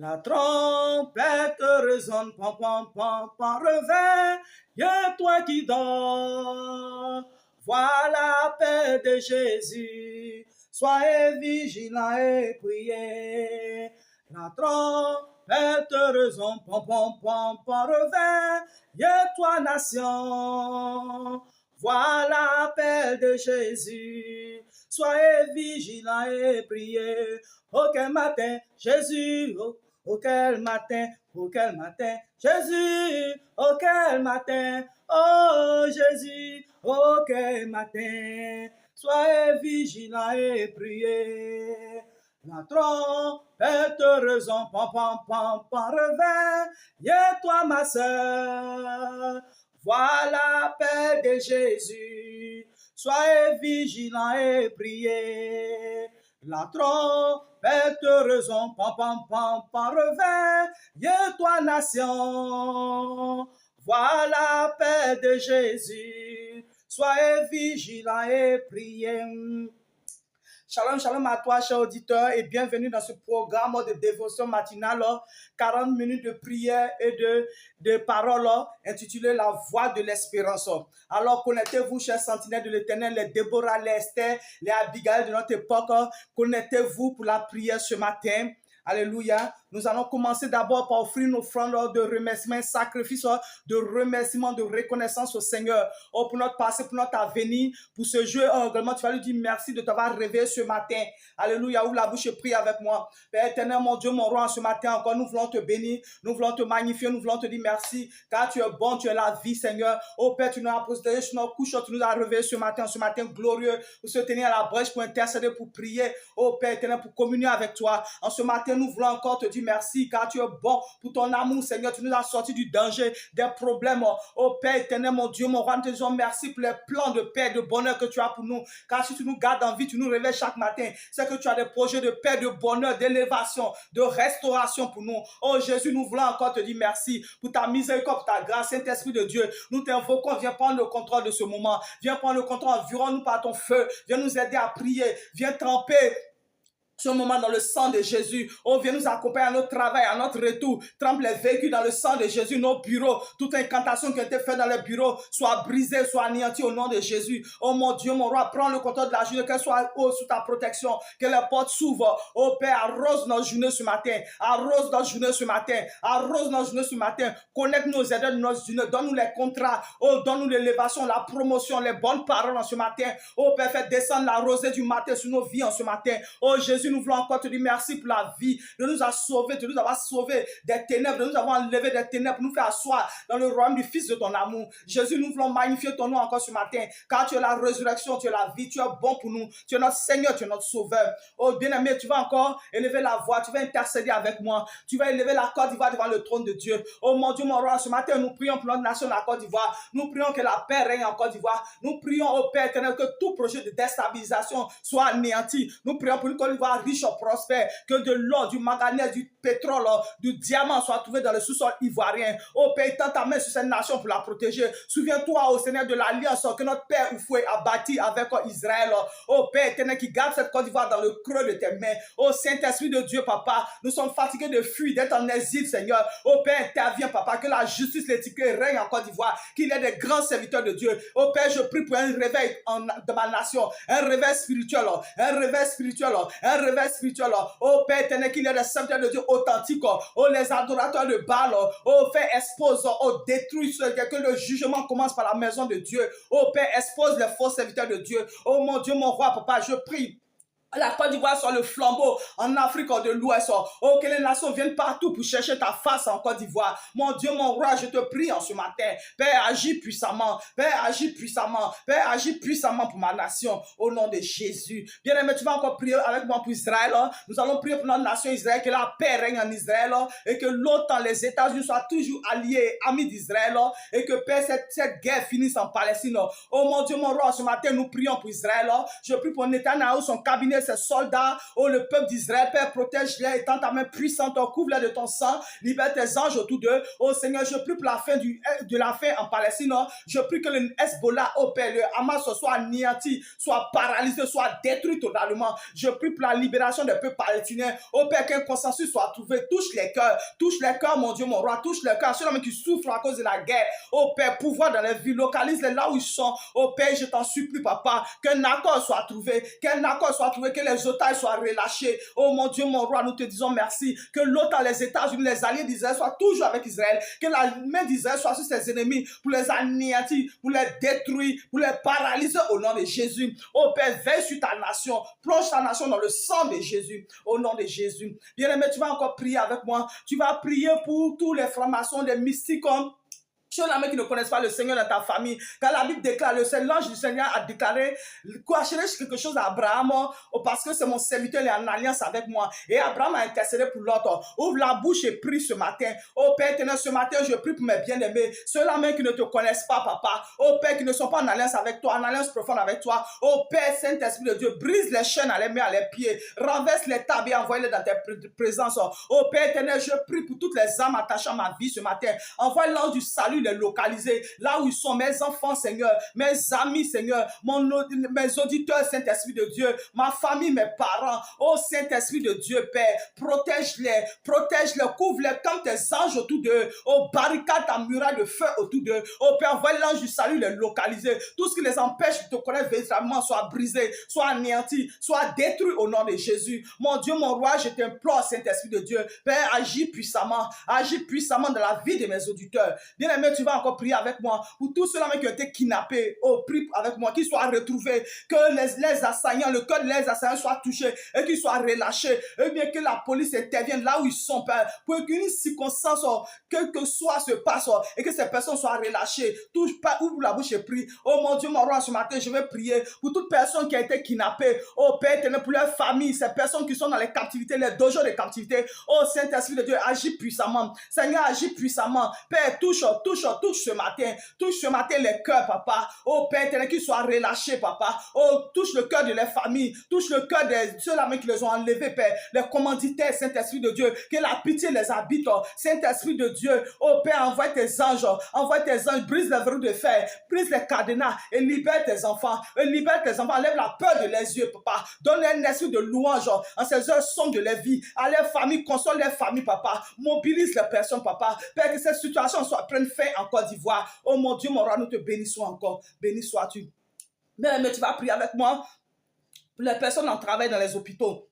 La trompette résonne, pam, pam, pam, pam, réveille, toi qui dors. Vois la paix de Jésus, soyez vigilants et priez. La trompette résonne, pam, pam, pam, pam, réveille-toi nation. Vois l'appel de Jésus, soyez vigilants et priez. Oh quel matin, Jésus, oh quel matin, Jésus, oh quel matin, oh Jésus, oh quel matin, soyez vigilants et priez. La trompette résonne, pam, pam, pam, pam, réveille-toi ma sœur. Voilà paix de Jésus, soyez vigilants et priez. La trompette résonne, pam, pam, pam, pam, réveille-toi nation. Voilà paix de Jésus, soyez vigilants et priez. Shalom, shalom à toi, cher auditeur, et bienvenue dans ce programme de dévotion matinale, 40 minutes de prière et de paroles intitulé La Voix de l'Espérance. Alors, connectez-vous, chers sentinelles de l'Éternel, les Déborah, les Esther, les Abigail de notre époque, connectez-vous pour la prière ce matin. Alléluia. Nous allons commencer d'abord par offrir une offrande de remerciement, sacrifice de remerciement, de reconnaissance au Seigneur. Oh, pour notre passé, pour notre avenir, pour ce jeu, également, tu vas lui dire merci de t'avoir réveillé ce matin. Alléluia. Ouvre la bouche et prie avec moi. Père éternel, mon Dieu, mon roi, ce matin encore, nous voulons te bénir, nous voulons te magnifier, nous voulons te dire merci, car tu es bon, tu es la vie, Seigneur. Oh Père, tu nous as posé sur nos couches, tu nous as réveillé ce matin glorieux, pour se tenir à la brèche, pour intercéder, pour prier. Oh Père éternel, pour communier avec toi. En ce matin, nous voulons encore te dire merci, car tu es bon pour ton amour, Seigneur. Tu nous as sortis du danger, des problèmes. Oh Père éternel, mon Dieu, mon roi, nous te disons merci pour les plans de paix, de bonheur que tu as pour nous. Car si tu nous gardes en vie, tu nous réveilles chaque matin. C'est que tu as des projets de paix, de bonheur, d'élévation, de restauration pour nous. Oh Jésus, nous voulons encore te dire merci pour ta miséricorde, pour ta grâce, Saint-Esprit de Dieu. Nous t'invoquons, viens prendre le contrôle de ce moment. Viens prendre le contrôle, environne-nous par ton feu. Viens nous aider à prier. Viens tremper ce moment dans le sang de Jésus. Oh, viens nous accompagner à notre travail, à notre retour. Trempe les véhicules dans le sang de Jésus, nos bureaux. Toute incantation qui a été faite dans les bureaux soit brisée, soit anéantie au nom de Jésus. Oh mon Dieu, mon roi, prends le contrôle de la journée, qu'elle soit sous ta protection, que les portes s'ouvrent. Oh Père, arrose notre journée ce matin. Arrose notre journée ce matin. Arrose notre journée ce matin. Connecte nos aides de notre journée. Donne-nous les contrats. Oh, donne-nous l'élévation, la promotion, les bonnes paroles en ce matin. Oh Père, fais descendre la rosée du matin sur nos vies en ce matin. Oh Jésus, nous voulons encore te dire merci pour la vie, de nous avoir sauvés, de nous avoir sauvés des ténèbres, de nous avoir enlevé des ténèbres, pour nous faire asseoir dans le royaume du Fils de ton amour. Jésus, nous voulons magnifier ton nom encore ce matin, car tu es la résurrection, tu es la vie, tu es bon pour nous, tu es notre Seigneur, tu es notre Sauveur. Oh bien-aimé, tu vas encore élever la voix, tu vas intercéder avec moi, tu vas élever la Côte d'Ivoire devant le trône de Dieu. Oh mon Dieu, mon roi, ce matin, nous prions pour notre nation, la Côte d'Ivoire. Nous prions que la paix règne en Côte d'Ivoire. Nous prions au Père éternel que tout projet de déstabilisation soit anéanti. Nous prions pour une Côte d'Ivoire riche, prospère, que de l'or, du manganèse, du pétrole, du diamant soit trouvé dans le sous-sol ivoirien. Oh Père, tends ta main sur cette nation pour la protéger. Souviens-toi, au Seigneur, de l'alliance que notre Père Oufoué a bâti avec Israël. Oh Père éternel, qui garde cette Côte d'Ivoire dans le creux de tes mains. Oh Saint-Esprit de Dieu, Papa, nous sommes fatigués de fuir, d'être en exil, Seigneur. Oh Père, interviens, Papa, que la justice, l'éthique règne en Côte d'Ivoire, qu'il y ait des grands serviteurs de Dieu. Oh Père, je prie pour un réveil de ma nation, un réveil spirituel, un réveil spirituel, un réveil spirituel. Oh Père éternel, qu'il y ait des serviteurs de Dieu authentiques. Oh les adorateurs de Baal. Oh fais expose, oh détruis que le jugement commence par la maison de Dieu. Oh Père, expose les faux serviteurs de Dieu. Oh mon Dieu, mon roi, Papa, je prie. La Côte d'Ivoire soit le flambeau en Afrique de l'Ouest. Oh, que les nations viennent partout pour chercher ta face en Côte d'Ivoire. Mon Dieu, mon roi, je te prie en ce matin. Père, agis puissamment. Père, agis puissamment. Père, agis puissamment pour ma nation. Au nom de Jésus. Bien-aimé, tu vas encore prier avec moi pour Israël. Nous allons prier pour notre nation Israël, que la paix règne en Israël. Et que l'OTAN, les États-Unis soient toujours alliés, amis d'Israël. Et que, Père, cette guerre finisse en Palestine. Oh, mon Dieu, mon roi, ce matin, nous prions pour Israël. Je prie pour Netanyahu, son cabinet protéger ses soldats. Oh, le peuple d'Israël, Père, protège-les, étends ta main puissante, couvre-les de ton sang, libère tes anges autour d'eux. Oh Seigneur, je prie pour la fin de la fin en Palestine. Je prie que le Hezbollah, oh Père, le Hamas soit anéanti, soit paralysé, soit détruit totalement. Je prie pour la libération des peuples palestiniens. Oh Père, qu'un consensus soit trouvé. Touche les cœurs, mon Dieu, mon roi, touche les cœurs, ceux-là qui souffrent à cause de la guerre. Oh Père, pouvoir dans les villes, localise-les là où ils sont. Oh Père, je t'en supplie, papa, qu'un accord soit trouvé, que les otages soient relâchés. Oh mon Dieu, mon roi, nous te disons merci. Que l'OTAN, les États-Unis, les alliés d'Israël soient toujours avec Israël. Que la main d'Israël soit sur ses ennemis pour les anéantir, pour les détruire, pour les paralyser au nom de Jésus. Oh Père, veille sur ta nation, plonge ta nation dans le sang de Jésus, au nom de Jésus. Bien-aimé, tu vas encore prier avec moi. Tu vas prier pour tous les francs-maçons, les mystiques, ceux-là qui ne connaissent pas le Seigneur dans ta famille. Quand la Bible déclare, l'ange du Seigneur a déclaré, quoi, cherche quelque chose à Abraham, parce que c'est mon serviteur, il est en alliance avec moi. Et Abraham a intercédé pour l'autre. Ouvre la bouche et prie ce matin. Oh Père éternel, ce matin, je prie pour mes bien-aimés. Ceux-là même qui ne te connaissent pas, papa. Oh Père, qui ne sont pas en alliance avec toi, en alliance profonde avec toi. Oh Père, Saint-Esprit de Dieu, brise les chaînes à les mains, à les pieds. Renverse les tables et envoie-les dans tes présences. Oh Père éternel, je prie pour toutes les âmes attachées à ma vie ce matin. Envoie l'ange du salut les localiser là où ils sont, mes enfants, Seigneur, mes amis, Seigneur, mes auditeurs, Saint-Esprit de Dieu, ma famille, mes parents. Oh Saint-Esprit de Dieu, Père, protège-les, couvre-les comme tes anges autour d'eux. Oh, barricade ta muraille de feu autour d'eux. Oh Père, envoie l'ange du salut les localiser. Tout ce qui les empêche de te connaître véritablement soit brisé, soit anéanti, soit détruit au nom de Jésus. Mon Dieu, mon roi, je t'implore, Saint-Esprit de Dieu, Père, agis puissamment dans la vie de mes auditeurs. Bien-aimé, tu vas encore prier avec moi pour tous ceux-là qui ont été kidnappés. Oh, prie avec moi, qu'ils soient retrouvés, que les assaillants, le cœur de les assaillants soit touché et qu'ils soient relâchés. Et bien que la police intervienne là où ils sont, Père, pour qu'une circonstance, quel que soit se passe, et que ces personnes soient relâchées. Touche pas, ouvre la bouche et prie. Oh mon Dieu, mon roi, ce matin, je vais prier pour toute personne qui a été kidnappée. Oh Père éternel, pour leur famille, ces personnes qui sont dans les captivités, les dojos de captivité. Oh Saint-Esprit de Dieu, agis puissamment. Seigneur, agis puissamment. Père, touche ce matin les cœurs, papa. Oh Père éternel, qu'ils soient relâchés, papa. Oh, touche le cœur de leurs familles, touche le cœur de ceux-là qui les ont enlevés, Père, les commanditaires, Saint-Esprit de Dieu, que la pitié les habite, Saint-Esprit de Dieu. Oh Père, envoie tes anges, brise les verrous de fer, brise les cadenas et libère tes enfants, enlève la peur de leurs yeux, papa. Donne un esprit de louange en ces heures sombres de leur vie, à leurs familles, console leurs familles, papa. Mobilise les personnes, papa. Père, que cette situation soit prenne fin en Côte d'Ivoire. Oh mon Dieu, mon roi, nous te bénissons encore. Béni sois-tu. Mais tu vas prier avec moi pour les personnes en travail dans les hôpitaux.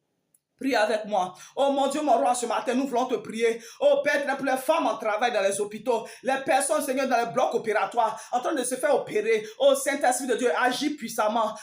Prie avec moi. Oh mon Dieu, mon roi, ce matin, nous voulons te prier. Oh Père, pour les femmes en travail dans les hôpitaux, les personnes, Seigneur, dans les blocs opératoires, en train de se faire opérer. Oh Saint-Esprit de Dieu, agis puissamment,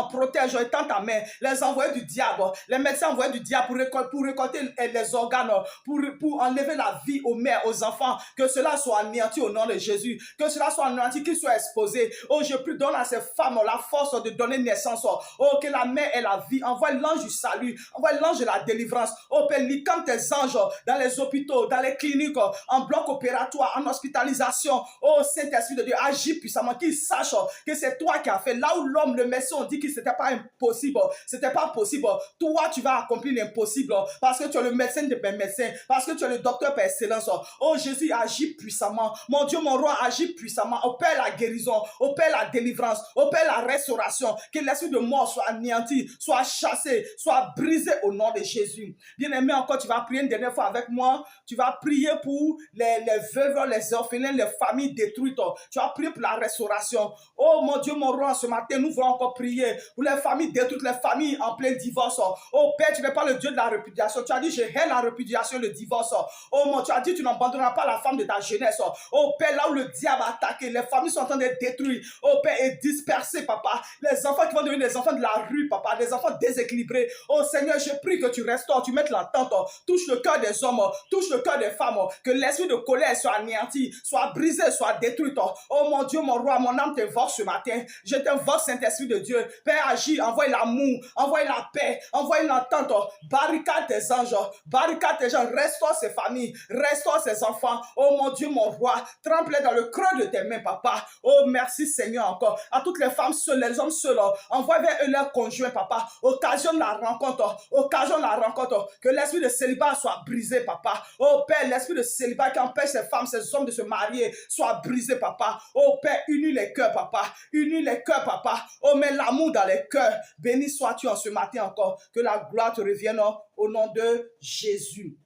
protège, étends ta main. Les envoyés du diable, les médecins envoyés du diable pour récolter les organes, pour enlever la vie aux mères, aux enfants, que cela soit anéanti au nom de Jésus, que cela soit anéanti, qu'ils soient exposés. Oh, je prie, donne à ces femmes la force de donner naissance. Oh, que la mère ait la vie. Envoie l'ange du salut. Envoie l'ange de la délivrance. Oh Père, comme tes anges dans les hôpitaux, dans les cliniques, en bloc opératoire, en hospitalisation. Oh Saint-Esprit de Dieu, agis puissamment, qu'ils sachent que c'est toi qui as fait. Là où l'homme, le médecin, on dit que c'était pas impossible, c'était pas possible. Toi, tu vas accomplir l'impossible parce que tu es le médecin de mes médecins, parce que tu es le docteur par excellence. Oh Jésus, agis puissamment. Mon Dieu, mon roi, agis puissamment. Opère la guérison, opère la délivrance, opère la restauration. Que l'esprit de mort soit anéanti, soit chassé, soit brisé au nom de Jésus. Bien-aimé, encore, tu vas prier une dernière fois avec moi. Tu vas prier pour les veuves, les orphelins, les familles détruites. Tu vas prier pour la restauration. Oh mon Dieu, mon roi, ce matin, nous voulons encore prier pour les familles détruites, les familles en plein divorce. Oh Père, tu n'es pas le Dieu de la répudiation. Tu as dit, je hais la répudiation, le divorce. Oh mon, tu as dit, tu n'abandonneras pas la femme de ta jeunesse. Oh Père, là où le diable a attaqué, les familles sont en train d'être détruites. Oh Père, et dispersées, papa. Les enfants qui vont devenir des enfants de la rue, papa. Des enfants déséquilibrés. Oh Seigneur, Seigneur, je prie que tu restaures, tu mettes l'entente, touche le cœur des hommes, touche le cœur des femmes, que l'esprit de colère soit anéanti, soit brisé, soit détruit. Oh mon Dieu, mon roi, mon âme t'invoque ce matin. Je t'invoque, Saint-Esprit de Dieu. Père, agis, envoie l'amour, envoie la paix, envoie l'entente. Barricade tes anges, barricade tes gens, restaure ses familles, restaure ses enfants. Oh mon Dieu, mon roi, trempe-les dans le creux de tes mains, papa. Oh merci Seigneur encore. À toutes les femmes seules, les hommes seuls, envoie vers eux leurs conjoints, papa. Occasionne la rencontre, occasionne la rencontre. Que l'esprit de célibat soit brisé, papa. Oh Père, l'esprit de célibat qui empêche ces femmes, ces hommes de se marier, soit brisé, papa. Oh Père, unis les cœurs, papa. Unis les cœurs, papa. Oh, mets l'amour dans les cœurs. Béni sois-tu en ce matin encore. Que la gloire te revienne au nom de Jésus.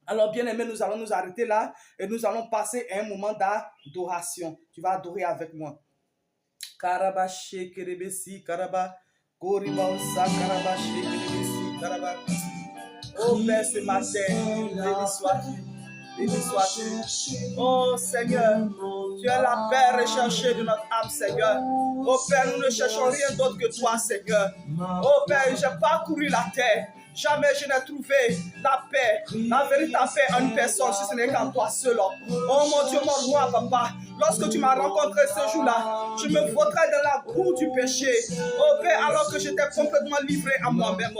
Alors, bien-aimés, nous allons nous arrêter là et nous allons passer à un moment d'adoration. Tu vas adorer avec moi. Karaba shekerebesi, karaba, koriba osa, karaba shekerebesi, karaba. Oh Père, ce matin, béni sois-tu. Béni sois-tu. Oh Seigneur, tu es la paix recherchée de notre âme, Seigneur. Oh Père, nous ne cherchons rien d'autre que toi, Seigneur. Oh Père, j'ai parcouru la terre. Jamais je n'ai trouvé la paix, la véritable paix en une personne, si ce n'est qu'en toi seul. Oh mon Dieu, mon roi, papa, lorsque tu m'as rencontré ce jour-là, je me vautrais dans la boue du péché. Oh Père, alors que j'étais complètement livré à moi-même.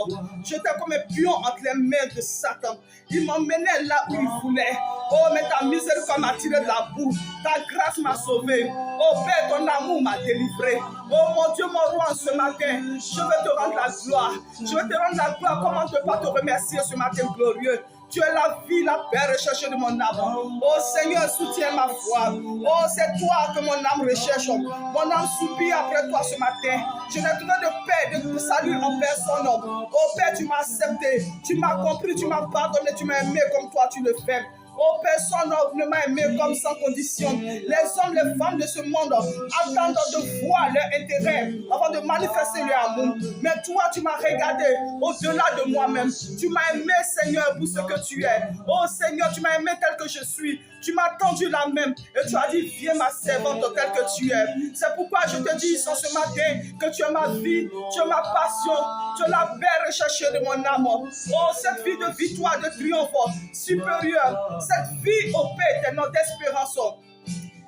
J'étais comme un pion entre les mains de Satan. Il m'emmenait là où il voulait. Oh, mais ta miséricorde m'a tiré de la boue. Ta grâce m'a sauvé. Oh Père, ton amour m'a délivré. Oh mon Dieu, mon roi, ce matin, je veux te rendre la gloire. Je veux te rendre la gloire. Comment ne pas te remercier ce matin glorieux? Tu es la vie, la paix recherchée de mon âme. Oh Seigneur, soutiens ma foi. Oh, c'est toi que mon âme recherche. Mon âme soupire après toi ce matin. Je n'ai trouvé de paix, de salut en personne. Oh Père, tu m'as accepté. Tu m'as compris, tu m'as pardonné, tu m'as aimé comme toi tu le fais. Oh, personne ne m'a aimé comme sans condition. Les hommes, les femmes de ce monde attendent de voir leur intérêt avant de manifester leur amour. Mais toi, tu m'as regardé au-delà de moi-même. Tu m'as aimé, Seigneur, pour ce que tu es. Oh, Seigneur, tu m'as aimé tel que je suis. Tu m'as tendu la main et tu as dit, viens ma servante telle que tu es. C'est pourquoi je te dis ce matin que tu es ma vie, tu es ma passion, tu es la paix recherchée de mon âme. Oh, cette vie de victoire, de triomphe supérieure, cette vie au paix éternelle d'espérance.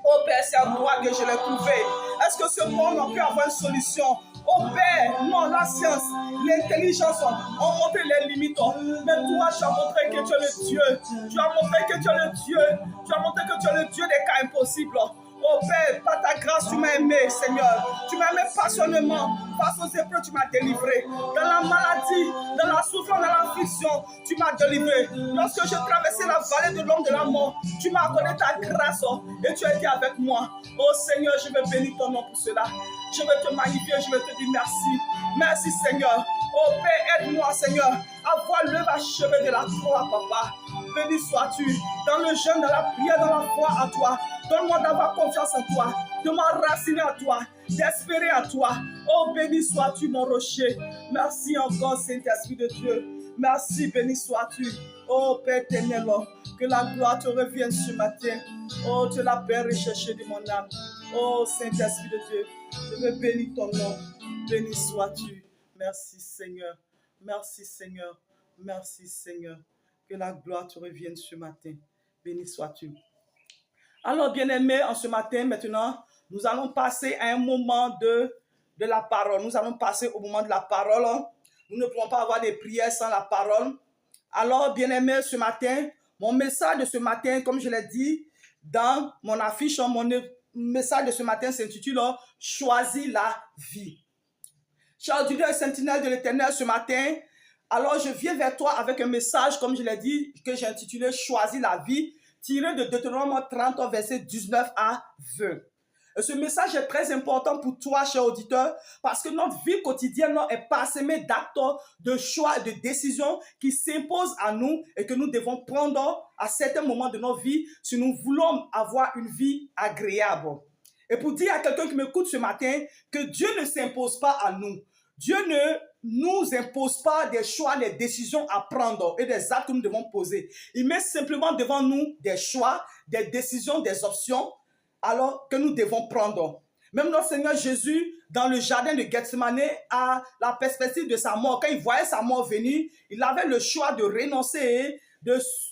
Oh Père, c'est à toi que je l'ai trouvé. Est-ce que ce monde a pu avoir une solution? Oh Père, non, la science, l'intelligence ont montré les limites. Mais toi, tu as montré que tu es le Dieu. Tu as montré que tu es le Dieu. Tu as montré que tu es le Dieu des cas impossibles. Oh Père, par ta grâce, tu m'as aimé, Seigneur. Tu m'as aimé passionnément. Face aux épreuves, tu m'as délivré. Dans la maladie, dans la souffrance, dans l'affliction, tu m'as délivré. Lorsque je traversais la vallée de l'ombre de la mort, tu m'as accordé ta grâce et tu as été avec moi. Oh Seigneur, je veux bénir ton nom pour cela. Je veux te magnifier, je veux te dire merci. Merci Seigneur. Oh Père, aide-moi Seigneur à voir l'œuvre achevée de la croix, papa. Béni sois-tu dans le jeûne, dans la prière, dans la foi à toi. Donne-moi d'avoir confiance en toi, de m'enraciner à toi, d'espérer à toi. Oh, béni sois-tu, mon rocher. Merci encore, Saint-Esprit de Dieu. Merci, béni sois-tu. Oh, Père éternel, que la gloire te revienne ce matin. Oh, tu es la paix recherchée de mon âme. Oh, Saint-Esprit de Dieu, je veux bénir ton nom. Béni sois-tu. Merci, Seigneur. Merci, Seigneur. Merci, Seigneur. Que la gloire te revienne ce matin. Béni sois-tu. Alors, bien-aimés, en ce matin, maintenant, nous allons passer à un moment de la parole. Nous allons passer au moment de la parole. Nous ne pouvons pas avoir des prières sans la parole. Alors, bien-aimés, ce matin, mon message de ce matin, comme je l'ai dit dans mon affiche, mon message de ce matin s'intitule « Choisis la vie ». Cher auditeur et sentinelle de l'Éternel, ce matin, alors je viens vers toi avec un message, comme je l'ai dit, que j'ai intitulé « Choisis la vie », tiré de Deutéronome 30, verset 19 à 20. Et ce message est très important pour toi, cher auditeur, parce que notre vie quotidienne est parsemée d'actes, de choix et de décisions qui s'imposent à nous et que nous devons prendre à certains moments de notre vie si nous voulons avoir une vie agréable. Et pour dire à quelqu'un qui m'écoute ce matin que Dieu ne s'impose pas à nous. Dieu ne nous impose pas des choix, des décisions à prendre et des actes que nous devons poser. Il met simplement devant nous des choix, des décisions, des options alors que nous devons prendre. Même notre Seigneur Jésus, dans le jardin de Gethsemane, à la perspective de sa mort, quand il voyait sa mort venir, il avait le choix de renoncer,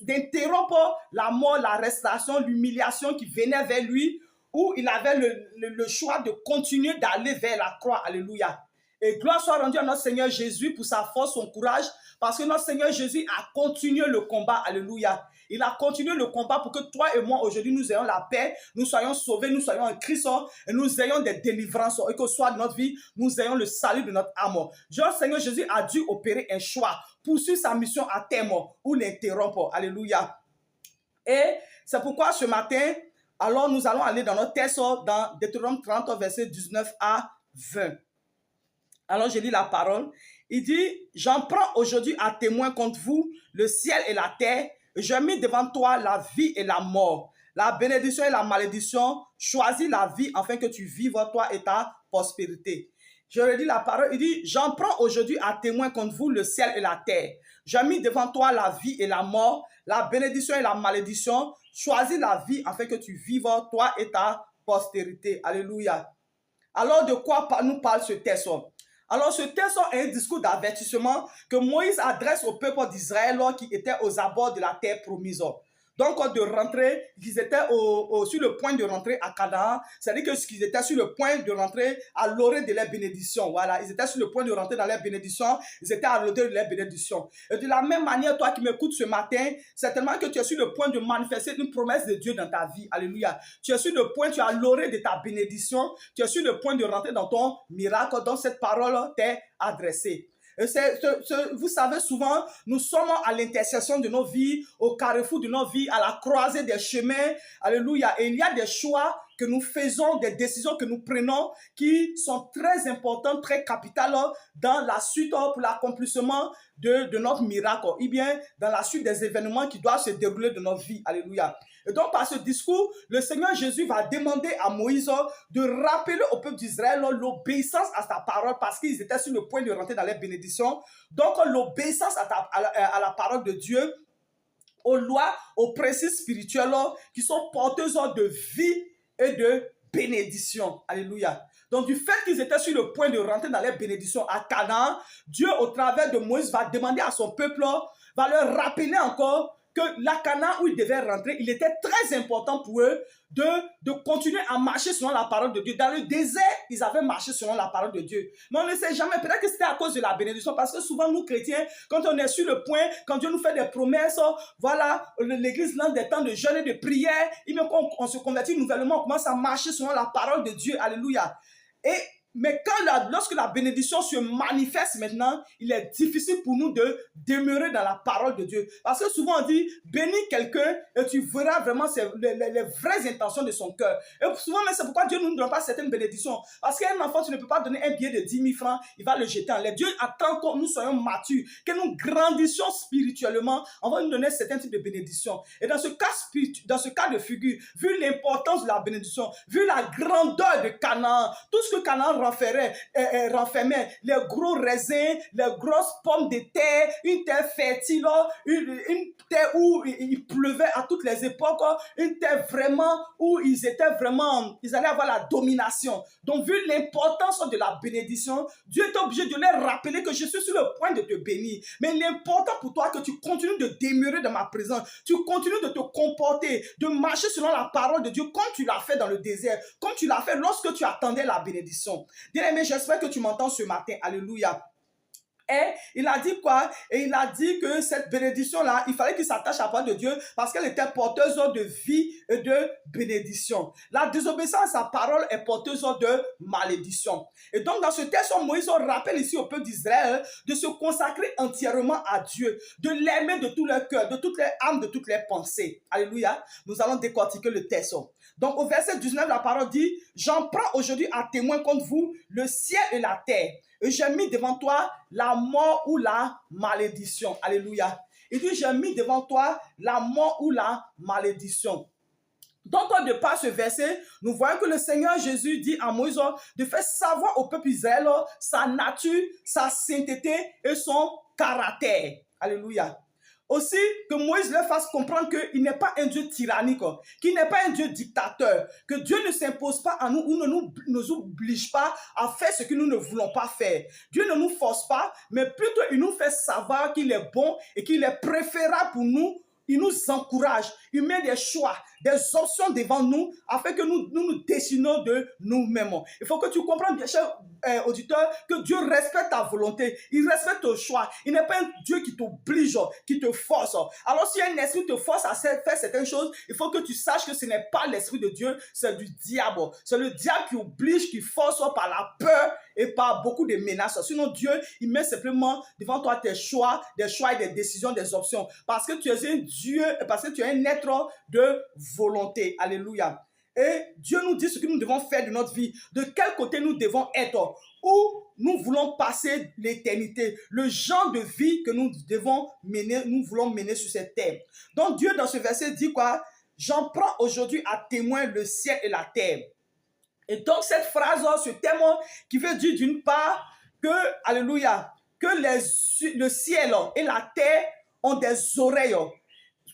d'interrompre la mort, l'arrestation, l'humiliation qui venait vers lui, ou il avait le choix de continuer d'aller vers la croix. Alléluia. Et gloire soit rendue à notre Seigneur Jésus pour sa force, son courage, parce que notre Seigneur Jésus a continué le combat. Alléluia. Il a continué le combat pour que toi et moi, aujourd'hui, nous ayons la paix, nous soyons sauvés, nous soyons en Christ, et nous ayons des délivrances, et que soit de notre vie, nous ayons le salut de notre âme. Notre Seigneur Jésus a dû opérer un choix, poursuivre sa mission à terme ou l'interrompre. Alléluia. Et c'est pourquoi ce matin, alors nous allons aller dans notre texte dans Deutéronome 30, verset 19 à 20. Alors je lis la parole. Il dit, j'en prends aujourd'hui à témoin contre vous le ciel et la terre. Je mis devant toi la vie et la mort, la bénédiction et la malédiction. Choisis la vie afin que tu vives toi et ta prospérité. Je redis la parole. Il dit, j'en prends aujourd'hui à témoin contre vous le ciel et la terre. Je mis devant toi la vie et la mort, la bénédiction et la malédiction. Choisis la vie afin que tu vives toi et ta postérité. Alléluia. Alors de quoi nous parle ce texte? Alors ce texte est un discours d'avertissement que Moïse adresse au peuple d'Israël qui était aux abords de la terre promise. Donc de rentrer, ils étaient sur le point de rentrer à Canaan, c'est-à-dire qu'ils étaient sur le point de rentrer à l'orée de leur bénédiction. Voilà, ils étaient sur le point de rentrer dans leur bénédiction, ils étaient à l'odeur de leur bénédiction. Et de la même manière, toi qui m'écoutes ce matin, certainement que tu es sur le point de manifester une promesse de Dieu dans ta vie. Alléluia. Tu es sur le point, tu as l'orée de ta bénédiction, tu es sur le point de rentrer dans ton miracle, dont cette parole t'est adressée. Vous savez, souvent, nous sommes à l'intersection de nos vies, au carrefour de nos vies, à la croisée des chemins. Alléluia. Et il y a des choix que nous faisons, des décisions que nous prenons qui sont très importantes, très capitales dans la suite pour l'accomplissement de notre miracle, ou bien dans la suite des événements qui doivent se dérouler dans notre vie. Alléluia. Et donc, par ce discours, le Seigneur Jésus va demander à Moïse de rappeler au peuple d'Israël l'obéissance à sa parole parce qu'ils étaient sur le point de rentrer dans les bénédictions. Donc, l'obéissance à la parole de Dieu, aux lois, aux principes spirituels qui sont porteuses de vie et de bénédiction. Alléluia. Donc, du fait qu'ils étaient sur le point de rentrer dans les bénédictions à Canaan, Dieu, au travers de Moïse, va demander à son peuple, va leur rappeler encore que la Canaan où ils devaient rentrer, il était très important pour eux de continuer à marcher selon la parole de Dieu. Dans le désert, ils avaient marché selon la parole de Dieu. Mais on ne sait jamais, peut-être que c'était à cause de la bénédiction, parce que souvent nous chrétiens, quand on est sur le point, quand Dieu nous fait des promesses, voilà, l'église lance des temps de jeûne et de prière, et même quand on se convertit nouvellement, on commence à marcher selon la parole de Dieu. Alléluia. Mais lorsque la bénédiction se manifeste maintenant, il est difficile pour nous de demeurer dans la parole de Dieu. Parce que souvent on dit, bénis quelqu'un et tu verras vraiment les vraies intentions de son cœur. Et souvent, c'est pourquoi Dieu ne nous donne pas certaines bénédictions. Parce qu'un enfant, tu ne peux pas donner un billet de 10 000 francs, il va le jeter en l'air. Dieu attend que nous soyons matures, que nous grandissions spirituellement, on va nous donner certains types de bénédictions. Et dans ce cas de figure, vu l'importance de la bénédiction, vu la grandeur de Canaan, tout ce que Canaan renfermait, les gros raisins, les grosses pommes de terre, une terre fertile, une terre où il pleuvait à toutes les époques, une terre vraiment où ils allaient avoir la domination. Donc, vu l'importance de la bénédiction, Dieu est obligé de leur rappeler que je suis sur le point de te bénir. Mais l'important pour toi, que tu continues de demeurer dans ma présence, tu continues de te comporter, de marcher selon la parole de Dieu, comme tu l'as fait dans le désert, comme tu l'as fait lorsque tu attendais la bénédiction. Bien-aimé, j'espère que tu m'entends ce matin. Alléluia. Et il a dit quoi? Et il a dit que cette bénédiction-là, il fallait qu'il s'attache à la parole de Dieu parce qu'elle était porteuse de vie et de bénédiction. La désobéissance à sa parole est porteuse de malédiction. Et donc, dans ce texte, Moïse rappelle ici au peuple d'Israël de se consacrer entièrement à Dieu, de l'aimer de tout leur cœur, de toutes les âmes, de toutes les pensées. Alléluia. Nous allons décortiquer le texte. Donc, au verset 19, la parole dit, j'en prends aujourd'hui à témoin contre vous le ciel et la terre. Et j'ai mis devant toi la mort ou la malédiction. Alléluia. Il dit, j'ai mis devant toi la mort ou la malédiction. Donc, de par ce verset, nous voyons que le Seigneur Jésus dit à Moïse de faire savoir au peuple Israël sa nature, sa sainteté et son caractère. Alléluia. aussi que Moïse leur fasse comprendre qu'il n'est pas un Dieu tyrannique, qu'il n'est pas un Dieu dictateur, que Dieu ne s'impose pas à nous ou ne nous oblige pas à faire ce que nous ne voulons pas faire. Dieu ne nous force pas, mais plutôt il nous fait savoir qu'il est bon et qu'il est préférable pour nous. Il nous encourage, il met des choix, des options devant nous afin que nous décidons de nous-mêmes. Il faut que tu comprennes bien, cher auditeur, que Dieu respecte ta volonté, il respecte ton choix. Il n'est pas un Dieu qui t'oblige, qui te force. Alors si un esprit te force à faire certaines choses, il faut que tu saches que ce n'est pas l'esprit de Dieu, c'est du diable. C'est le diable qui oblige, qui force par la peur et par beaucoup de menaces. Sinon Dieu, il met simplement devant toi tes choix, des choix et des décisions, des options. Parce que tu es un Dieu, parce que tu es un être de volonté. Alléluia. Et Dieu nous dit ce que nous devons faire de notre vie, de quel côté nous devons être, où nous voulons passer l'éternité, le genre de vie que nous devons mener, nous voulons mener sur cette terre. Donc Dieu dans ce verset dit quoi? J'en prends aujourd'hui à témoin le ciel et la terre. Et donc cette phrase, ce témoin qui veut dire d'une part que, alléluia, que le ciel et la terre ont des oreilles.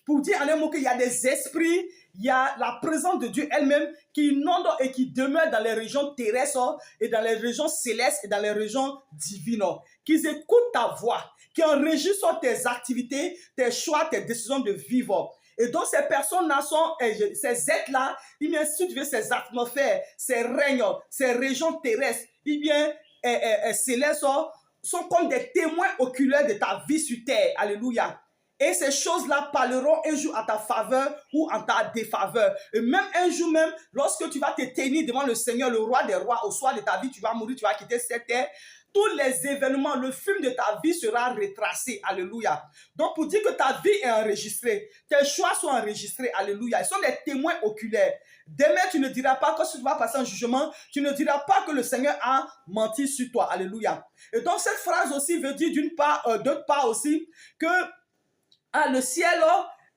Pour dire en un mot qu'il y a des esprits, il y a la présence de Dieu elle-même qui inonde et qui demeure dans les régions terrestres et dans les régions célestes et dans les régions divines. Qu'ils écoutent ta voix, qui enregistrent tes activités, tes choix, tes décisions de vivre. Et donc ces personnes-là sont, ces êtres-là, ils bien situent ces atmosphères, ces règnes, ces régions terrestres, ils bien célestes sont comme des témoins oculaires de ta vie sur terre. Alléluia. Et ces choses-là parleront un jour à ta faveur ou en ta défaveur. Et même un jour même, lorsque tu vas te tenir devant le Seigneur, le roi des rois, au soir de ta vie, tu vas mourir, tu vas quitter cette terre. Tous les événements, le film de ta vie sera retracé. Alléluia. Donc pour dire que ta vie est enregistrée, tes choix sont enregistrés. Alléluia. Ils sont des témoins oculaires. Demain, tu ne diras pas, quand tu vas passer un jugement, tu ne diras pas que le Seigneur a menti sur toi. Alléluia. Et donc cette phrase aussi veut dire d'autre part aussi que le ciel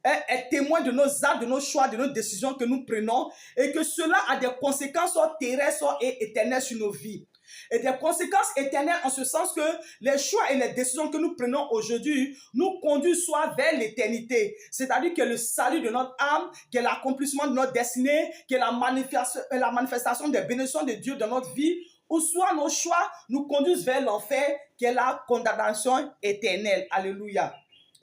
est témoin de nos actes, de nos choix, de nos décisions que nous prenons et que cela a des conséquences terrestres et éternelles sur nos vies. Et des conséquences éternelles en ce sens que les choix et les décisions que nous prenons aujourd'hui nous conduisent soit vers l'éternité, c'est-à-dire que le salut de notre âme, que l'accomplissement de notre destinée, que la manifestation des bénédictions de Dieu dans notre vie, ou soit nos choix nous conduisent vers l'enfer, qui est la condamnation éternelle. Alléluia.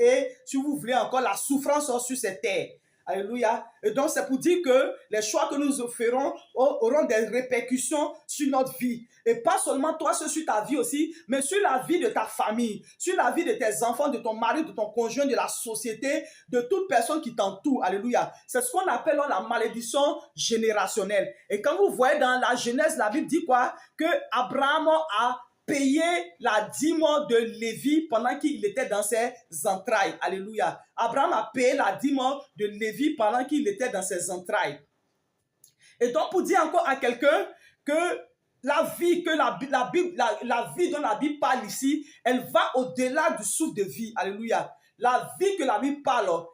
Et si vous voulez encore la souffrance sur cette terre. Alléluia. Et donc c'est pour dire que les choix que nous ferons auront des répercussions sur notre vie. Et pas seulement toi, sur ta vie aussi, mais sur la vie de ta famille, sur la vie de tes enfants, de ton mari, de ton conjoint, de la société, de toute personne qui t'entoure. Alléluia. C'est ce qu'on appelle la malédiction générationnelle. Et quand vous voyez dans la Genèse, la Bible dit quoi? Que Abraham a payé la dîme de Lévi pendant qu'il était dans ses entrailles. Alléluia. Abraham a payé la dîme de Lévi pendant qu'il était dans ses entrailles. Et donc, pour dire encore à quelqu'un que la vie dont la Bible parle ici, elle va au-delà du souffle de vie. Alléluia. La vie que la Bible parle,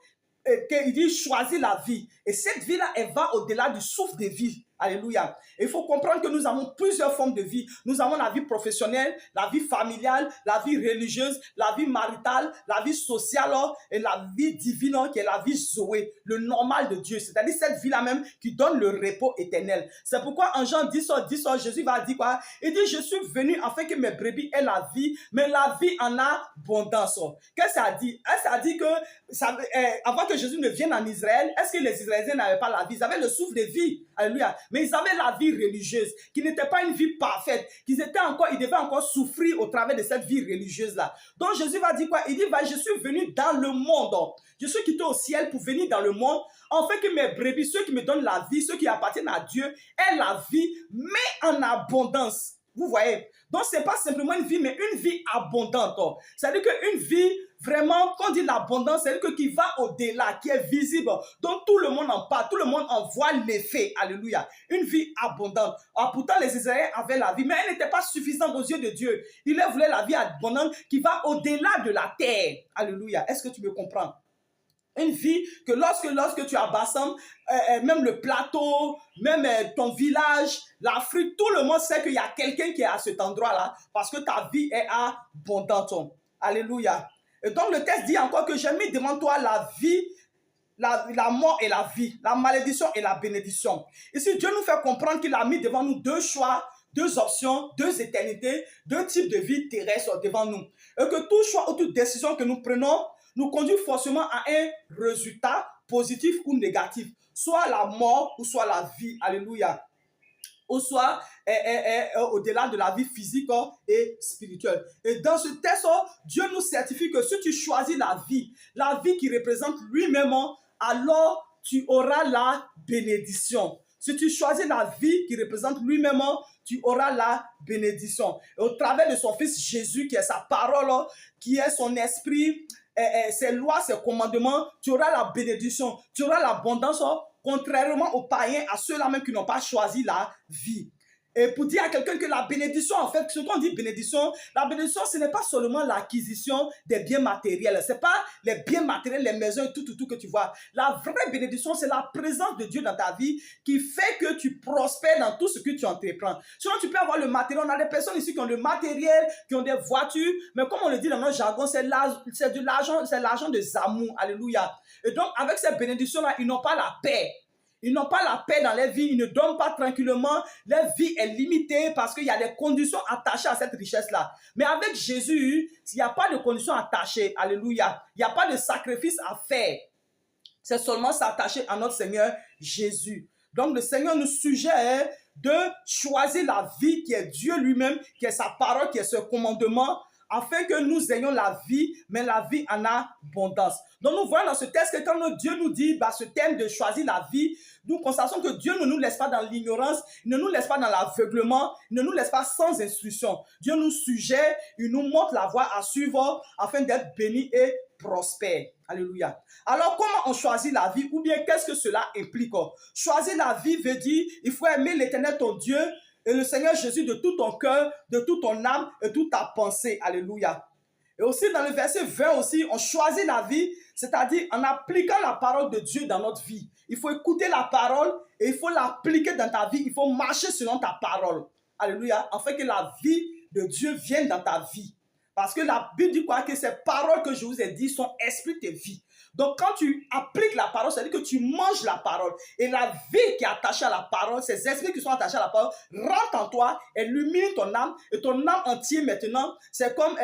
qu'il dit choisir la vie. Et cette vie-là, elle va au-delà du souffle de vie. Alléluia. Il faut comprendre que nous avons plusieurs formes de vie. Nous avons la vie professionnelle, la vie familiale, la vie religieuse, la vie maritale, la vie sociale et la vie divine qui est la vie Zoé, le normal de Dieu. C'est-à-dire cette vie-là même qui donne le repos éternel. C'est pourquoi en Jean 10, Jésus va dire quoi? Il dit, je suis venu afin que mes brebis aient la vie, mais la vie en abondance. Qu'est-ce que ça dit? Ça dit que avant que Jésus ne vienne en Israël, est-ce que les Israéliens n'avaient pas la vie? Ils avaient le souffle de vie. Alléluia. Mais ils avaient la vie religieuse, qui n'était pas une vie parfaite, ils devaient encore souffrir au travers de cette vie religieuse-là. Donc Jésus va dire quoi? Il dit, je suis venu dans le monde. Je suis quitté au ciel pour venir dans le monde, afin que mes brebis, ceux qui me donnent la vie, ceux qui appartiennent à Dieu, aient la vie, mais en abondance. Vous voyez? Donc, ce n'est pas simplement une vie, mais une vie abondante. C'est-à-dire qu'une vie, vraiment, quand on dit l'abondance, c'est-à-dire que qui va au-delà, qui est visible. Donc, tout le monde en parle, tout le monde en voit l'effet. Alléluia. Une vie abondante. Alors, pourtant, les Israéliens avaient la vie, mais elle n'était pas suffisante aux yeux de Dieu. Il leur voulait la vie abondante qui va au-delà de la terre. Alléluia. Est-ce que tu me comprends? Une vie que lorsque tu abassem, même le plateau, même ton village, l'Afrique, tout le monde sait qu'il y a quelqu'un qui est à cet endroit-là parce que ta vie est abondante. Alléluia. Et donc le texte dit encore que j'ai mis devant toi la vie, la mort et la vie, la malédiction et la bénédiction. Ici, Dieu nous fait comprendre qu'il a mis devant nous deux choix, deux options, deux éternités, deux types de vie terrestre devant nous. Et que tout choix ou toute décision que nous prenons nous conduit forcément à un résultat positif ou négatif. Soit la mort ou soit la vie. Alléluia. Ou soit au-delà de la vie physique et spirituelle. Et dans ce texte, Dieu nous certifie que si tu choisis la vie qui représente lui-même, alors tu auras la bénédiction. Si tu choisis la vie qui représente lui-même, tu auras la bénédiction. Et au travers de son Fils Jésus, qui est sa parole, qui est son esprit, ses lois, ses commandements, tu auras la bénédiction, tu auras l'abondance, contrairement aux païens, à ceux-là même qui n'ont pas choisi la vie. Et pour dire à quelqu'un que la bénédiction, en fait, ce qu'on dit bénédiction, la bénédiction, ce n'est pas seulement l'acquisition des biens matériels. Ce n'est pas les biens matériels, les maisons et tout que tu vois. La vraie bénédiction, c'est la présence de Dieu dans ta vie qui fait que tu prospères dans tout ce que tu entreprends. Sinon, tu peux avoir le matériel. On a des personnes ici qui ont le matériel, qui ont des voitures, mais comme on le dit dans notre jargon, c'est de l'argent de Zamou. Alléluia. Et donc, avec ces bénédictions-là, ils n'ont pas la paix. Ils n'ont pas la paix dans leur vie, ils ne dorment pas tranquillement. Leur vie est limitée parce qu'il y a des conditions attachées à cette richesse-là. Mais avec Jésus, il n'y a pas de conditions attachées. Alléluia. Il n'y a pas de sacrifice à faire. C'est seulement s'attacher à notre Seigneur Jésus. Donc le Seigneur nous suggère de choisir la vie qui est Dieu lui-même, qui est sa parole, qui est ce commandement, afin que nous ayons la vie, mais la vie en abondance. Donc nous voyons dans ce texte que quand Dieu nous dit ce thème de choisir la vie, nous constatons que Dieu ne nous laisse pas dans l'ignorance, il ne nous laisse pas dans l'aveuglement, il ne nous laisse pas sans instruction. Dieu nous suggère, il nous montre la voie à suivre afin d'être bénis et prospères. Alléluia. Alors comment on choisit la vie ou bien qu'est-ce que cela implique? Choisir la vie veut dire il faut aimer l'Éternel ton Dieu et le Seigneur Jésus de tout ton cœur, de toute ton âme et toute ta pensée. Alléluia. Et aussi dans le verset 20 aussi, on choisit la vie, c'est-à-dire en appliquant la parole de Dieu dans notre vie. Il faut écouter la parole et il faut l'appliquer dans ta vie. Il faut marcher selon ta parole. Alléluia. Afin que la vie de Dieu vienne dans ta vie. Parce que la Bible dit quoi? Que ces paroles que je vous ai dit sont esprit et vie. Donc quand tu appliques la parole, c'est-à-dire que tu manges la parole. Et la vie qui est attachée à la parole, ces esprits qui sont attachés à la parole, rentrent en toi, illumine ton âme. Et ton âme entière maintenant, c'est comme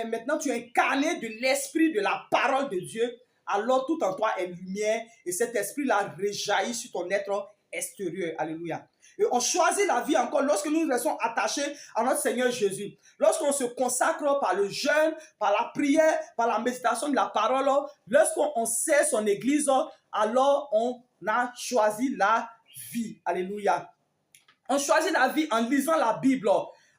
maintenant tu es incarné de l'esprit de la parole de Dieu. Alors tout en toi est lumière. Et cet esprit-là rejaillit sur ton être extérieur. Alléluia. Et on choisit la vie encore lorsque nous restons attachés à notre Seigneur Jésus. Lorsqu'on se consacre par le jeûne, par la prière, par la méditation de la parole, lorsqu'on sert son église, alors on a choisi la vie. Alléluia. On choisit la vie en lisant la Bible.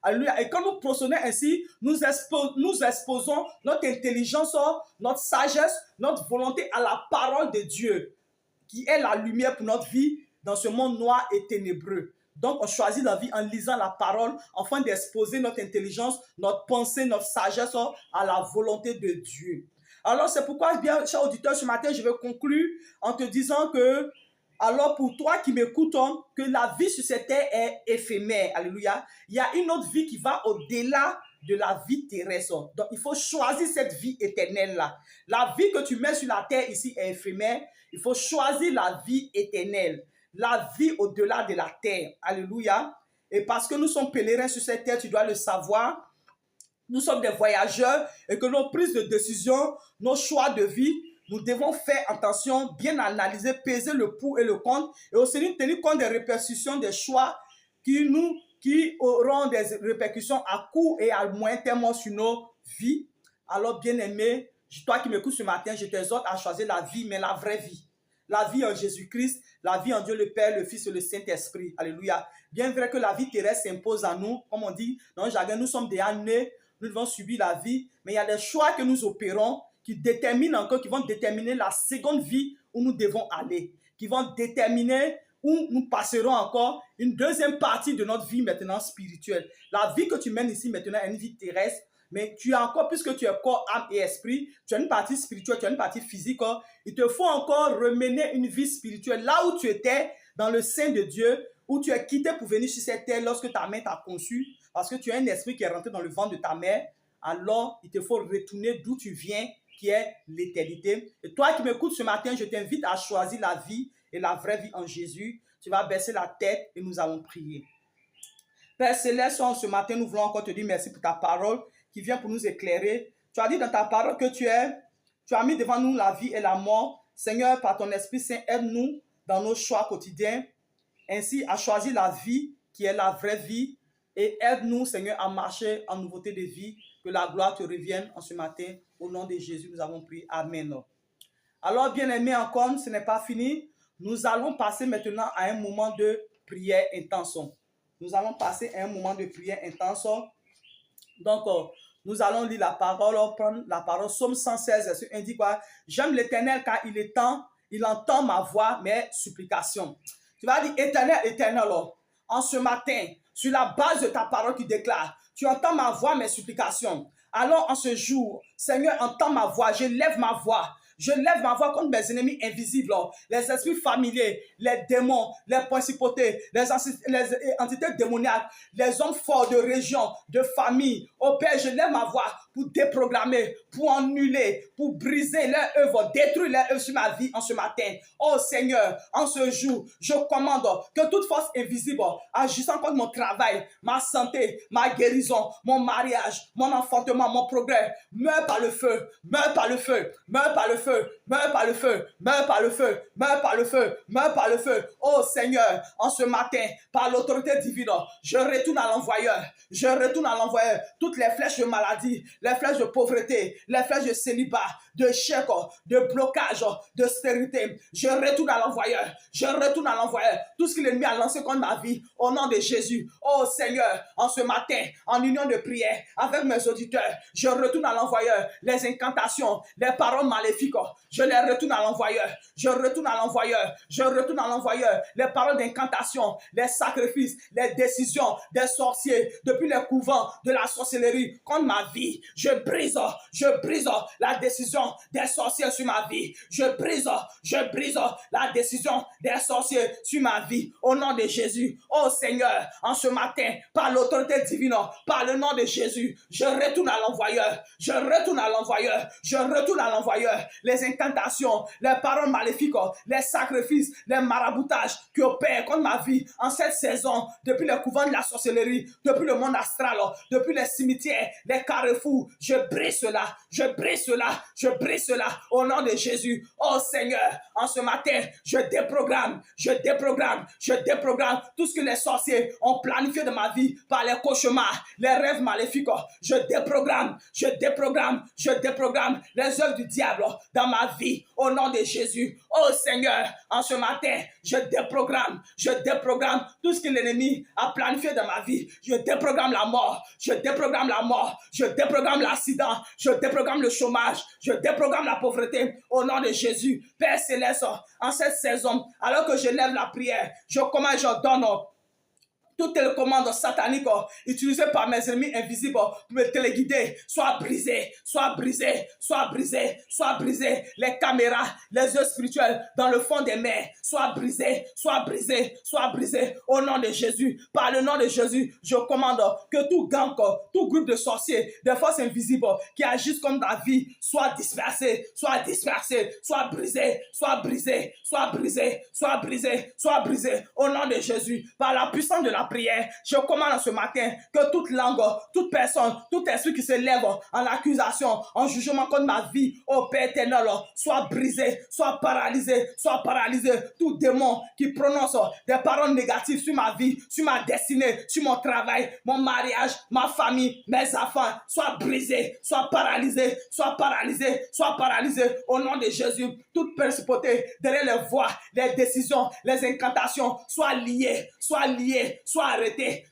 Alléluia. Et quand nous procédons ainsi, nous exposons notre intelligence, notre sagesse, notre volonté à la parole de Dieu, qui est la lumière pour notre vie dans ce monde noir et ténébreux. Donc, on choisit la vie en lisant la parole, afin d'exposer notre intelligence, notre pensée, notre sagesse à la volonté de Dieu. Alors, c'est pourquoi, bien, cher auditeur, ce matin, je vais conclure en te disant que, alors pour toi qui m'écoutes, que la vie sur cette terre est éphémère. Alléluia. Il y a une autre vie qui va au-delà de la vie terrestre. Donc, il faut choisir cette vie éternelle-là. La vie que tu mets sur la terre ici est éphémère. Il faut choisir la vie éternelle. La vie au-delà de la terre. Alléluia. Et parce que nous sommes pèlerins sur cette terre, tu dois le savoir. Nous sommes des voyageurs et que nos prises de décision, nos choix de vie, nous devons faire attention, bien analyser, peser le pour et le contre et aussi tenir compte des répercussions des choix qui auront des répercussions à court et à moyen terme sur nos vies. Alors, bien-aimé, toi qui m'écoutes ce matin, je t'exhorte à choisir la vie, mais la vraie vie. La vie en Jésus-Christ, la vie en Dieu le Père, le Fils et le Saint-Esprit. Alléluia. Bien vrai que la vie terrestre s'impose à nous, comme on dit dans le jargon, nous sommes déjà nés, nous devons subir la vie, mais il y a des choix que nous opérons qui vont déterminer la seconde vie où nous devons aller, qui vont déterminer où nous passerons encore une deuxième partie de notre vie maintenant spirituelle. La vie que tu mènes ici maintenant est une vie terrestre, mais tu as encore, puisque tu es corps, âme et esprit, tu as une partie spirituelle, tu as une partie physique, il te faut encore remener une vie spirituelle là où tu étais dans le sein de Dieu, où tu es quitté pour venir sur cette terre lorsque ta mère t'a conçu, parce que tu as un esprit qui est rentré dans le ventre de ta mère. Alors il te faut retourner d'où tu viens qui est l'éternité. Et toi qui m'écoutes ce matin, je t'invite à choisir la vie et la vraie vie en Jésus. Tu vas baisser la tête et nous allons prier. Père Céleste, ce matin, nous voulons encore te dire merci pour ta parole qui vient pour nous éclairer. Tu as dit dans ta parole que tu as mis devant nous la vie et la mort. Seigneur, par ton Esprit Saint, aide-nous dans nos choix quotidiens, ainsi à choisir la vie qui est la vraie vie, et aide-nous, Seigneur, à marcher en nouveauté de vie, que la gloire te revienne en ce matin. Au nom de Jésus, nous avons prié. Amen. Alors, bien-aimés, encore, ce n'est pas fini. Nous allons passer maintenant à un moment de prière intense. Nous allons passer à un moment de prière intense. Donc, nous allons lire la parole, prendre la parole. Psaume 116, verset 1 dit quoi? J'aime l'Éternel car il entend ma voix, mes supplications. Tu vas dire, Éternel, Éternel, en ce matin, sur la base de ta parole qui déclare, tu entends ma voix, mes supplications. Alors, en ce jour, Seigneur, entends ma voix, je lève ma voix. Je lève ma voix contre mes ennemis invisibles, les esprits familiers, les démons, les principautés, les entités démoniaques, les hommes forts de région, de famille. Au Père, je lève ma voix pour déprogrammer, pour annuler, pour briser leur œuvre, détruire leur œuvre sur ma vie en ce matin. Oh Seigneur, en ce jour, je commande que toute force invisible agissant contre mon travail, ma santé, ma guérison, mon mariage, mon enfantement, mon progrès, meurt par le feu, meurt par le feu, meurt par le feu. Meurs par le feu, meurs par le feu, meurs par le feu, meurs par le feu. Oh Seigneur, en ce matin, par l'autorité divine, je retourne à l'envoyeur. Je retourne à l'envoyeur. Toutes les flèches de maladie, les flèches de pauvreté, les flèches de célibat, de chèque, de blocage, de stérilité. Je retourne à l'envoyeur. Je retourne à l'envoyeur. Tout ce que l'ennemi a lancé contre ma vie, au nom de Jésus. Oh Seigneur, en ce matin, en union de prière avec mes auditeurs, je retourne à l'envoyeur. Les incantations, les paroles maléfiques, je les retourne à l'envoyeur. Je retourne à l'envoyeur. Je retourne à l'envoyeur. Les paroles d'incantation, les sacrifices, les décisions des sorciers depuis les couvents de la sorcellerie contre ma vie. Je brise la décision des sorciers sur ma vie. Je brise la décision des sorciers sur ma vie. Au nom de Jésus. Oh Seigneur, en ce matin, par l'autorité divine, par le nom de Jésus, je retourne à l'envoyeur. Je retourne à l'envoyeur. Je retourne à l'envoyeur. Les incantations, les paroles maléfiques, les sacrifices, les maraboutages qui opèrent contre ma vie en cette saison, depuis les couvents de la sorcellerie, depuis le monde astral, depuis les cimetières, les carrefours, je brise cela, je brise cela, je brise cela au nom de Jésus. Oh Seigneur, en ce matin, je déprogramme tout ce que les sorciers ont planifié de ma vie par les cauchemars, les rêves maléfiques. Je déprogramme les œuvres du diable dans ma vie, au nom de Jésus. Oh Seigneur, en ce matin, je déprogramme tout ce que l'ennemi a planifié dans ma vie. Je déprogramme la mort, je déprogramme l'accident, je déprogramme le chômage, je déprogramme la pauvreté, au nom de Jésus. Père Céleste, en cette saison, alors que je lève la prière, je commande, je donne toute télécommande satanique utilisée par mes ennemis invisibles pour me téléguider, soit brisée. Les caméras, les yeux spirituels dans le fond des mers, soit brisées. Au nom de Jésus, par le nom de Jésus, je commande que tout gang, tout groupe de sorciers, des forces invisibles qui agissent comme ta vie, soit dispersé, soit brisé. Au nom de Jésus, par la puissance de la prière, je commande ce matin que toute langue, toute personne, tout esprit qui se lève en accusation, en jugement contre ma vie, au Père éternel, soit brisé, soit paralysé. Tout démon qui prononce des paroles négatives sur ma vie, sur ma destinée, sur mon travail, mon mariage, ma famille, mes enfants, soit brisé, soit paralysé, au nom de Jésus. Toute principauté derrière les voix, les décisions, les incantations, soit liées, soit arrêtées,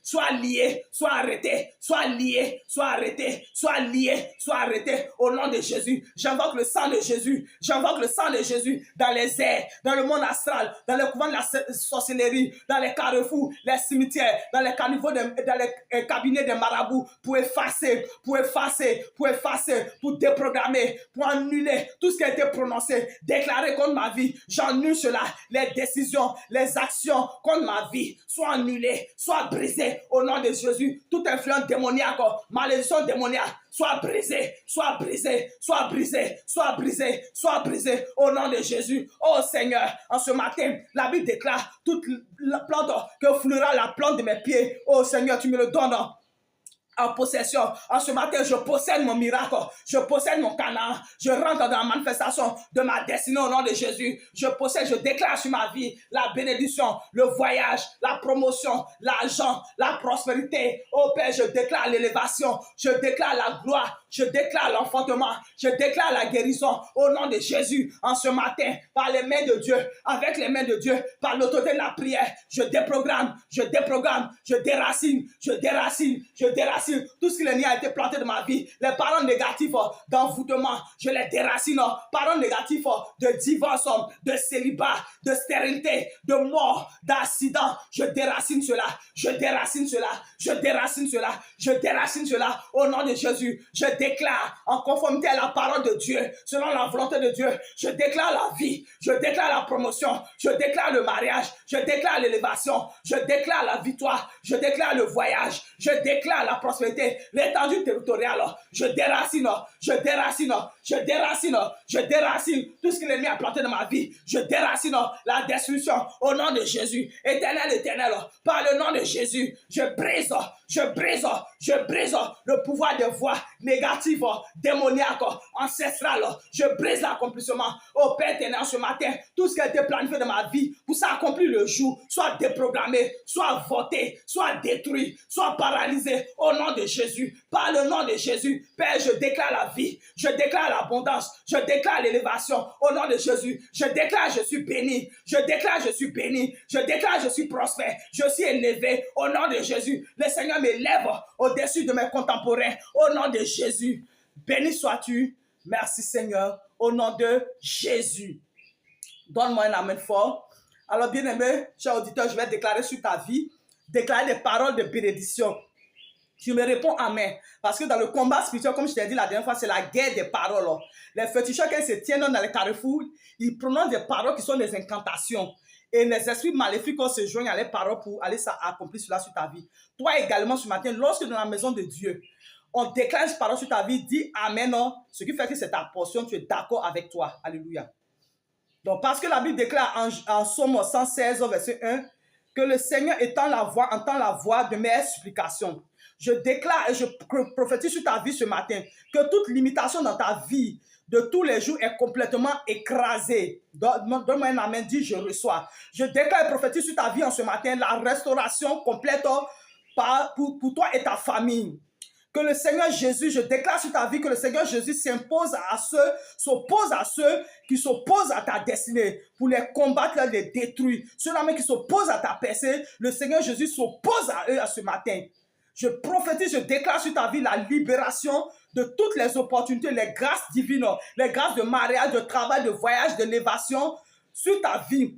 au nom de Jésus. J'invoque le sang de Jésus dans les airs, dans le monde astral, dans les couvents de la sorcellerie, dans les carrefours, les cimetières, dans les caniveaux, dans les cabinets des marabouts, pour effacer, pour déprogrammer, pour annuler tout ce qui a été prononcé, déclaré contre ma vie. J'annule cela. Les décisions, les actions contre ma vie soient annulées, soit brisée au nom de Jésus. Toute influence démoniaque, malédiction démoniaque, soit brisée, soit brisée, soit brisée, soit brisée, soit brisée au nom de Jésus. Oh Seigneur, en ce matin, la Bible déclare toute la plante que fleura la plante de mes pieds. Oh Seigneur, tu me le donnes en possession. En ce matin, je possède mon miracle, je possède mon Canaan, je rentre dans la manifestation de ma destinée au nom de Jésus. Je possède, je déclare sur ma vie la bénédiction, le voyage, la promotion, l'argent, la prospérité. Oh Père, je déclare l'élévation, je déclare la gloire, je déclare l'enfantement, je déclare la guérison au nom de Jésus. En ce matin, par les mains de Dieu, avec les mains de Dieu, par l'autorité de la prière, je déprogramme, je déprogramme, je déracine, je déracine, je déracine tout ce qui a été planté de ma vie. Les paroles négatives d'envoûtement, je les déracine. Paroles négatives de divorce, de célibat, de stérilité, de mort, d'accident, je déracine cela, je déracine cela, je déracine cela, je déracine cela au nom de Jésus. Je déclare en conformité à la parole de Dieu, selon la volonté de Dieu, je déclare la vie, je déclare la promotion, je déclare le mariage, je déclare l'élévation, je déclare la victoire, je déclare le voyage, je déclare la prospérité, l'étendue territoriale, je déracine, je déracine, je déracine, je déracine tout ce que l'ennemi a planté dans ma vie, je déracine la destruction au nom de Jésus. Éternel, éternel, par le nom de Jésus, je brise, je brise, je brise le pouvoir des voix négatives, démoniaques, ancestrales, je brise l'accomplissement. Au Père éternel, ce matin, tout ce qui a été planifié dans ma vie pour s'accomplir le jour, soit déprogrammé, soit voté, soit détruit, soit paralysé au nom de Jésus. Par le nom de Jésus, Père, je déclare la vie, je déclare l'abondance, je déclare l'élévation au nom de Jésus. Je déclare je suis béni, je déclare je suis béni, je déclare je suis prospère, je suis élevé au nom de Jésus. Le Seigneur m'élève au-dessus de mes contemporains au nom de Jésus. Béni sois-tu. Merci Seigneur, au nom de Jésus. Donne-moi un amen fort. Alors bien-aimé, cher auditeur, je vais déclarer sur ta vie, déclarer des paroles de bénédiction. Tu me réponds amen. Parce que dans le combat spirituel, comme je t'ai dit la dernière fois, c'est la guerre des paroles. Les féticheurs, quand ils se tiennent dans les carrefours, ils prononcent des paroles qui sont des incantations. Et les esprits maléfiques se joignent à les paroles pour aller accomplir cela sur ta vie. Toi également ce matin, lorsque dans la maison de Dieu, on déclare une parole sur ta vie, dis amen, non. Ce qui fait que c'est ta portion, tu es d'accord avec toi. Alléluia. Donc, parce que la Bible déclare en Somme 116, verset 1, que le Seigneur entend la voix de mes supplications. Je déclare et je prophétise sur ta vie ce matin que toute limitation dans ta vie de tous les jours est complètement écrasée. Donne-moi un amen, dis je reçois. Je déclare et prophétise sur ta vie en ce matin la restauration complète pour toi et ta famille. Que le Seigneur Jésus, je déclare sur ta vie que le Seigneur Jésus s'oppose à ceux qui s'opposent à ta destinée pour les combattre, les détruire. Ceux-là même qui s'opposent à ta percée, le Seigneur Jésus s'oppose à eux à ce matin. Je prophétise, je déclare sur ta vie la libération de toutes les opportunités, les grâces divines, les grâces de mariage, de travail, de voyage, d'élévation sur ta vie.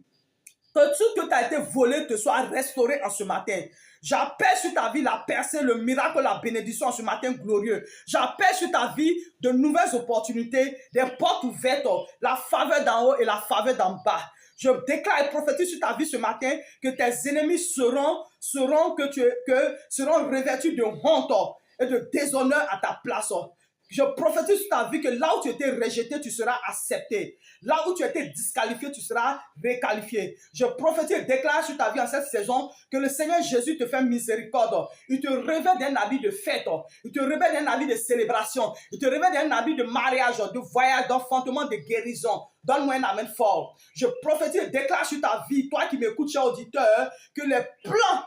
Que tout ce que tu as été volé te soit restauré en ce matin. J'appelle sur ta vie la percée, le miracle, la bénédiction en ce matin glorieux. J'appelle sur ta vie de nouvelles opportunités, des portes ouvertes, la faveur d'en haut et la faveur d'en bas. Je déclare et prophétise sur ta vie ce matin que tes ennemis seront revêtus de honte et de déshonneur à ta place. Je prophétise sur ta vie que là où tu étais rejeté, tu seras accepté. Là où tu étais disqualifié, tu seras requalifié. Je prophétise et déclare sur ta vie en cette saison que le Seigneur Jésus te fait miséricorde. Il te revêt d'un habit de fête. Il te revêt d'un habit de célébration. Il te revêt d'un habit de mariage, de voyage, d'enfantement, de guérison. Donne-moi un amen fort. Je prophétise et déclare sur ta vie, toi qui m'écoutes, cher auditeur, que les plans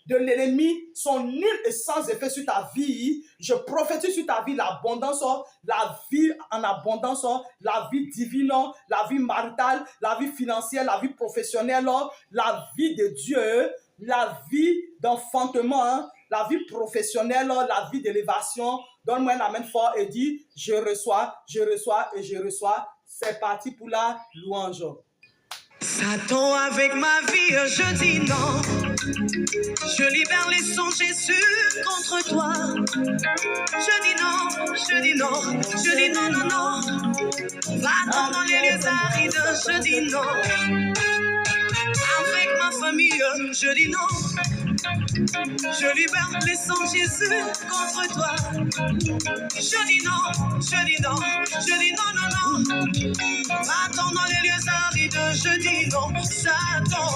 de l'ennemi sont nuls et sans effet sur ta vie. Je prophétise sur ta vie l'abondance, la vie en abondance, la vie divine, la vie maritale, la vie financière, la vie professionnelle, la vie de Dieu, la vie d'enfantement, la vie professionnelle, la vie d'élévation. Donne-moi un amen fort et dis, je reçois et je reçois. C'est parti pour la louange. Satan, avec ma vie, je dis non. Je libère les sons, Jésus, contre toi. Je dis non, je dis non, je dis non, non, non. Va-t'en dans les lieux arides, je dis non. Avec ma famille, je dis non. Je libère les sangs Jésus contre toi. Je dis non, je dis non, je dis non, non, non. Attends dans les lieux arides, je dis non, Satan.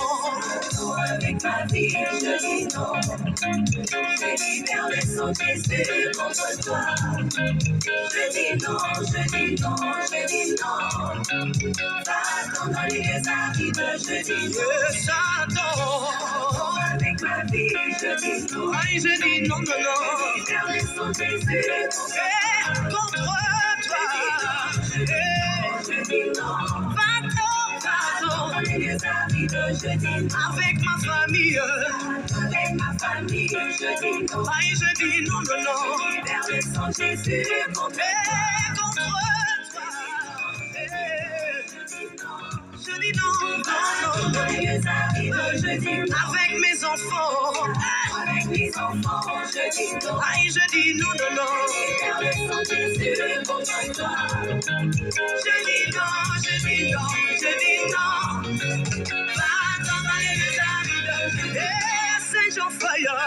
Avec ma vie, je dis non. Je libère les sangs Jésus contre toi. Je dis non, je dis non, je dis non. Attends dans les lieux arides, je dis non, Satan. Avec ma vie, je dis non. Aïe, je dis non, non, non. Je libère les sangs Jésus contre toi. Je dis non. Va-t'en. Je dis non. Avec ma famille. Avec ma famille, je dis non. Aïe, je dis non, non, non. Je libère les sangs Jésus contre toi. Je dis non, non, non. Je dis non. Avec mes enfants. Avec mes enfants, je dis non. Aïe, je dis non, non, non. Je libère les sangs Jésus contre toi. Je dis non, je dis non, je dis non. Va dans les arides. Sage on fire.